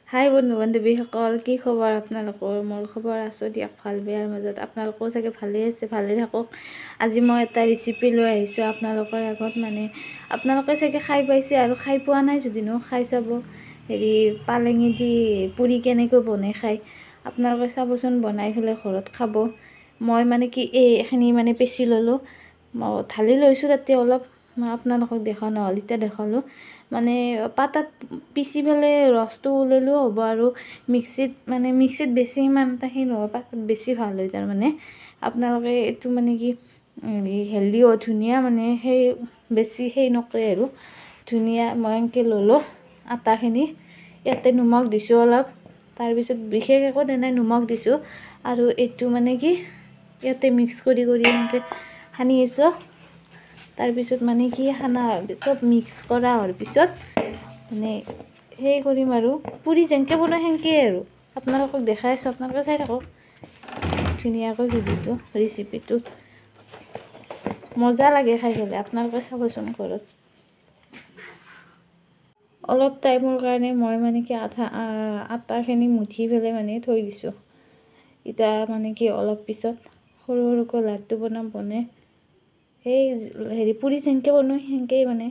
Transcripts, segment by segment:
হাই বন্ধু বান্ধৱীসকল, কি খবৰ আপোনালোকৰ? মোৰ খবৰ আছোঁ দিয়ক, ভাল বেয়াৰ মাজত। আপোনালোকেও চাগে ভালেই আছে, ভালেই থাকক। আজি মই এটা ৰেচিপি লৈ আহিছোঁ আপোনালোকৰ আগত। আপোনালোকে চাগে খাই পাইছে আৰু খাই পোৱা নাই যদিনো খাই চাব। পালেঙি দি পুৰি কেনেকৈ বনাই খায় আপোনালোকে চাবচোন, বনাই পেলাই ঘৰত খাব। মই এইখিনি পিচি ল'লোঁ, মই ঢালি লৈছোঁ তাতে অলপ। মই আপোনালোকক দেখা নহ'ল, এতিয়া দেখালোঁ। পাতাত পিচি পেলাই ৰসটো ওলালেও হ'ব, আৰু মিক্সিত বেছি ইমান এটা সেই নহয়, পাতাত বেছি ভাল হয়। আপোনালোকে এইটো হেল্ডিও ধুনীয়া, সেই বেছি সেই নকৰে আৰু ধুনীয়া। মই এনেকৈ ল'লোঁ আটাখিনি, ইয়াতে নিমখ দিছোঁ অলপ, তাৰপিছত বিশেষ একো দিয়া নাই, নিমখ দিছোঁ। আৰু এইটো ইয়াতে মিক্স কৰি এনেকৈ সানি আছোঁ। তাৰপিছত সানা চব মিক্স কৰা হোৱাৰ পিছত সেই কৰিম আৰু পুৰি যেনেকৈ বনায় সেনেকৈয়ে আৰু আপোনালোকক দেখাই আছোঁ। আপোনালোকে চাই থাকক ধুনীয়াকৈ ভিডিঅ'টো, ৰেচিপিটো মজা লাগে খাই পেলাই। আপোনালোকে চাবচোন ঘৰত। অলপ টাইমৰ কাৰণে মই আটাখিনি মুঠি পেলাই থৈ দিছোঁ। এতিয়া অলপ পিছত সৰু সৰুকৈ লাড্ডু বনাই সেই পুৰি যেনেকৈ বনায় সেনেকৈয়ে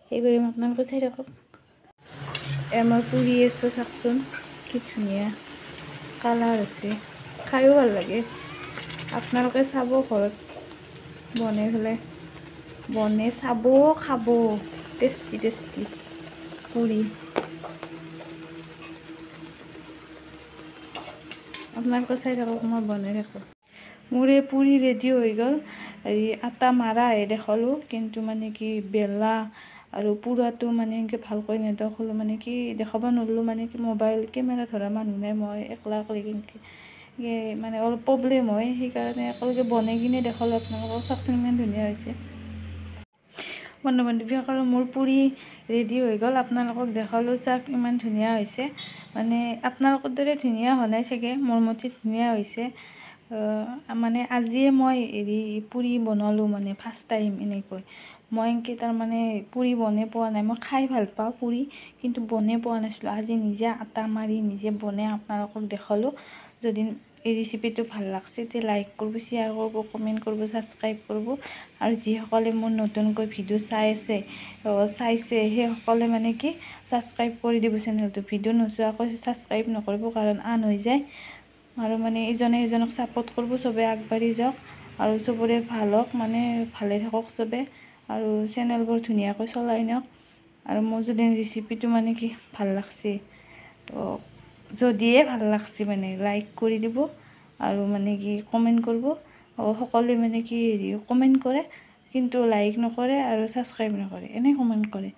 সেই কৰিম। আপোনালোকে চাই থাকক। মই পুৰি আছোঁ, চাওকচোন কি ধুনীয়া কালাৰ আছে, খায়ো ভাল লাগে। আপোনালোকে চাব ঘৰত বনাই পেলাই, চাব, খাব। টেষ্টি টেষ্টি পুৰি। আপোনালোকে চাই থাকক, মই বনাই থাকোঁ। মোৰ এই পুৰি ৰেডি হৈ গ'ল। আটা মাৰাহে দেখালোঁ, কিন্তু বেলা আৰু পুৰাটো এনেকৈ ভালকৈ নেদেখালোঁ। দেখাব নোৱাৰিলোঁ, মোবাইল কেমেৰা ধৰা মানুহ নাই, মই একলা অলপ প্ৰব্লেম হয়। সেইকাৰণে একেলগে বনাই কিনে দেখালোঁ আপোনালোকক। চাওকচোন ইমান ধুনীয়া হৈছে। বন্ধু বান্ধৱীসকল, মোৰ পুৰি ৰেডি হৈ গ'ল, আপোনালোকক দেখালোঁ। চাওক ইমান ধুনীয়া হৈছে। আপোনালোকৰ দৰে ধুনীয়া হোৱা নাই চাগে, মোৰ মতে ধুনীয়া হৈছে। আজিয়ে মই পুৰি বনালোঁ, ফাৰ্ষ্ট টাইম এনেকৈ। মই পুৰি বনাই পোৱা নাই। মই খাই ভাল পাওঁ পুৰি, কিন্তু বনাই পোৱা নাছিলোঁ। আজি নিজে আটা মাৰি নিজে বনাই আপোনালোকক দেখালোঁ। যদি এই ৰেচিপিটো ভাল লাগছে তেতিয়া লাইক কৰিব, শ্বেয়াৰ কৰিব, কমেণ্ট কৰিব, ছাবস্ক্ৰাইব কৰিব। আৰু যিসকলে মোৰ নতুনকৈ ভিডিঅ' চাইছে সেইসকলে ছাবস্ক্ৰাইব কৰি দিব চেনেলটো। ভিডিঅ' নোচোৱাকৈ ছাবস্ক্ৰাইব নকৰিব, কাৰণ আন হৈ যায়। আৰু ইজনে সিজনক ছাপোৰ্ট কৰিব, চবে আগবাঢ়ি যাওক আৰু চবৰে ভাল হওক, ভালে থাকক চবে, আৰু চেনেলবোৰ ধুনীয়াকৈ চলাই নিয়ক। আৰু মোৰ যদি ৰেচিপিটো ভাল লাগছে, যদিহে ভাল লাগছে লাইক কৰি দিব, আৰু কমেণ্ট কৰিব। সকলোৱে কমেণ্ট কৰে, কিন্তু লাইক নকৰে আৰু ছাবস্ক্ৰাইব নকৰে, এনেই কমেণ্ট কৰে।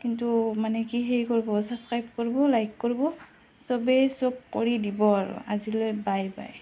কিন্তু সেই কৰিব, ছাবস্ক্ৰাইব কৰিব, লাইক কৰিব, চবেই চব কৰি দিব। আৰু আজিলৈ বাই বাই।